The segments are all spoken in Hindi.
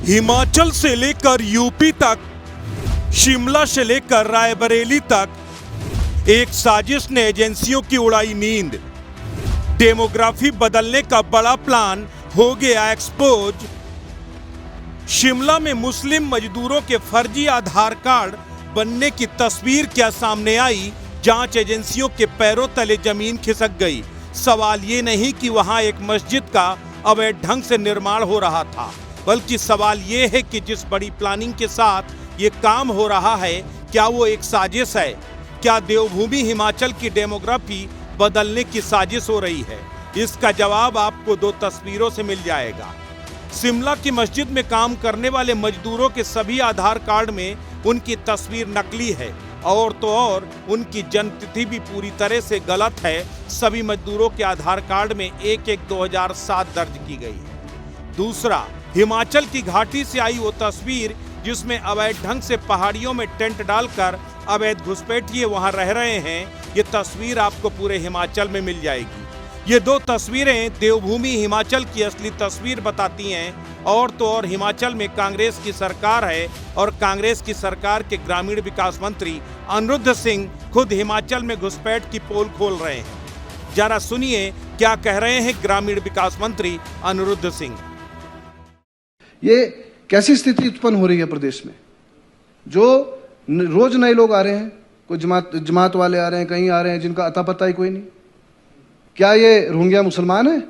हिमाचल से लेकर यूपी तक, शिमला से लेकर रायबरेली तक एक साजिश ने एजेंसियों की उड़ाई नींद। डेमोग्राफी बदलने का बड़ा प्लान हो गया एक्सपोज। शिमला में मुस्लिम मजदूरों के फर्जी आधार कार्ड बनने की तस्वीर क्या सामने आई? जांच एजेंसियों के पैरों तले जमीन खिसक गई। सवाल ये नहीं कि वहां एक मस्जिद का अवैध ढंग से निर्माण हो रहा था, बल्कि सवाल ये है कि जिस बड़ी प्लानिंग के साथ ये काम हो रहा है, क्या वो एक साजिश है? क्या देवभूमि हिमाचल की डेमोग्राफी बदलने की साजिश हो रही है? इसका जवाब आपको दो तस्वीरों से मिल जाएगा। शिमला की मस्जिद में काम करने वाले मजदूरों के सभी आधार कार्ड में उनकी तस्वीर नकली है, और तो और उनकी जन्मतिथि भी पूरी तरह से गलत है। सभी मजदूरों के आधार कार्ड में 1/1/2007 दर्ज की गई है। दूसरा, हिमाचल की घाटी से आई वो तस्वीर जिसमें अवैध ढंग से पहाड़ियों में टेंट डालकर अवैध घुसपैठिए वहां रह रहे हैं, ये तस्वीर आपको पूरे हिमाचल में मिल जाएगी। ये दो तस्वीरें देवभूमि हिमाचल की असली तस्वीर बताती हैं, और तो और हिमाचल में कांग्रेस की सरकार है, और कांग्रेस की सरकार के ग्रामीण विकास मंत्री अनिरुद्ध सिंह खुद हिमाचल में घुसपैठ की पोल खोल रहे हैं। जरा सुनिए क्या कह रहे हैं ग्रामीण विकास मंत्री अनिरुद्ध सिंह। ये कैसी स्थिति उत्पन्न हो रही है प्रदेश में? जो रोज नए लोग आ रहे हैं, कोई जमात वाले आ रहे हैं, कहीं आ रहे हैं जिनका अता पता ही कोई नहीं। क्या ये रोहिंग्या मुसलमान है?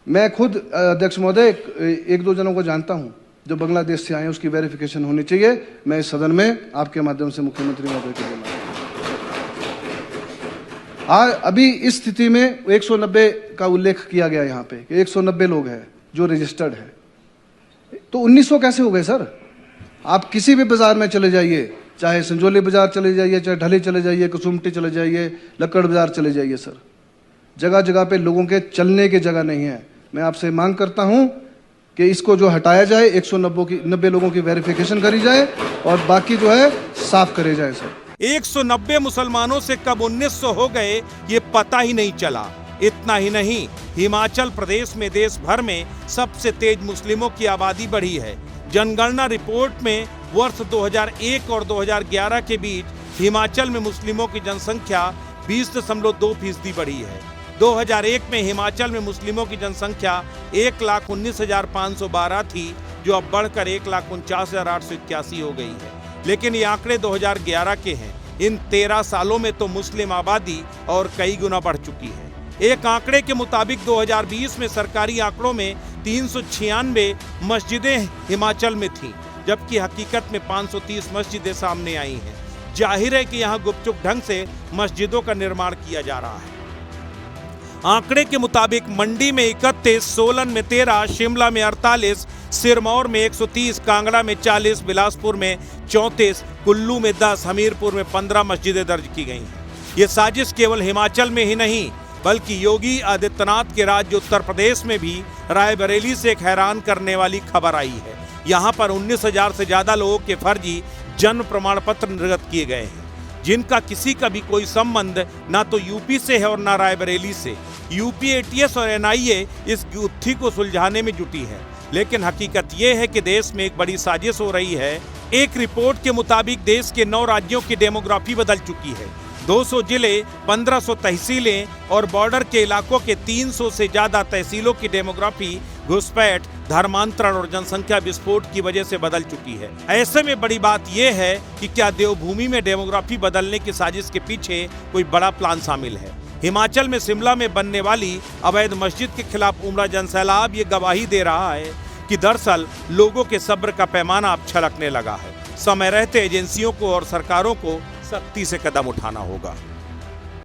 मैं खुद अध्यक्ष महोदय एक दो जनों को जानता हूं जो बांग्लादेश से आए हैं, उसकी वेरिफिकेशन होनी चाहिए। मैं इस सदन में आपके माध्यम से मुख्यमंत्री महोदय को बोला। अभी इस स्थिति में 190 का उल्लेख किया गया यहाँ पे कि 190 लोग हैं जो रजिस्टर्ड है, तो 1900 कैसे हो गए सर? आप किसी भी बाजार में चले जाइए, चाहे संजोली बाजार चले जाइए, चाहे ढली चले जाइए, कसुमटी चले जाइए, लक्कड़ बाजार चले जाइए सर, जगह जगह पे लोगों के चलने की जगह नहीं है। मैं आपसे मांग करता हूं कि इसको जो हटाया जाए, 190 लोगों की वेरिफिकेशन करी जाए और बाकी जो है साफ करे जाए सर। 190 मुसलमानों से कब 1900 हो गए ये पता ही नहीं चला। इतना ही नहीं, हिमाचल प्रदेश में देश भर में सबसे तेज मुस्लिमों की आबादी बढ़ी है। जनगणना रिपोर्ट में वर्ष 2001 और 2011 के बीच हिमाचल में मुस्लिमों की जनसंख्या 20.2% बढ़ी है। 2001 में हिमाचल में मुस्लिमों की जनसंख्या 1,19,512 थी, जो अब बढ़कर 1,49,881 हो गई है। लेकिन ये आंकड़े 2011 के हैं। इन 13 सालों में तो मुस्लिम आबादी और कई गुना बढ़ चुकी है। एक आंकड़े के मुताबिक 2020 में सरकारी आंकड़ों में 396 मस्जिदें हिमाचल में थीं, जबकि हकीकत में 530 मस्जिदें सामने आई हैं। जाहिर है कि यहाँ गुपचुप ढंग से मस्जिदों का निर्माण किया जा रहा है। आंकड़े के मुताबिक मंडी में 31, सोलन में 13, शिमला में 48, सिरमौर में 130, कांगड़ा में 40, बिलासपुर में 34, कुल्लू में 10, हमीरपुर में 15 मस्जिदें दर्ज की गई हैं। ये साजिश केवल हिमाचल में ही नहीं, बल्कि योगी आदित्यनाथ के राज्य उत्तर प्रदेश में भी रायबरेली से एक हैरान करने वाली खबर आई है। यहाँ पर 19,000 से ज्यादा लोगों के फर्जी जन्म प्रमाण पत्र निर्गत किए गए हैं, जिनका किसी का भी कोई संबंध ना तो यूपी से है और ना रायबरेली से। यूपी एटीएस और एनआईए इस गुत्थी को सुलझाने में जुटी है, लेकिन हकीकत यह है कि देश में एक बड़ी साजिश हो रही है। एक रिपोर्ट के मुताबिक देश के 9 राज्यों की डेमोग्राफी बदल चुकी है। 200 जिले, 1500 तहसीलें और बॉर्डर के इलाकों के 300 से ज्यादा तहसीलों की डेमोग्राफी घुसपैठ, धर्मांतरण और जनसंख्या विस्फोट की वजह से बदल चुकी है। ऐसे में बड़ी बात यह है कि क्या देवभूमि में डेमोग्राफी बदलने की साजिश के पीछे कोई बड़ा प्लान शामिल है? हिमाचल में शिमला में बनने वाली अवैध मस्जिद के खिलाफ उमड़ा जनसैलाब ये गवाही दे रहा है कि दरअसल लोगों के सब्र का पैमाना अब छलकने लगा है। समय रहते एजेंसियों को और सरकारों को सख्ती से कदम उठाना होगा।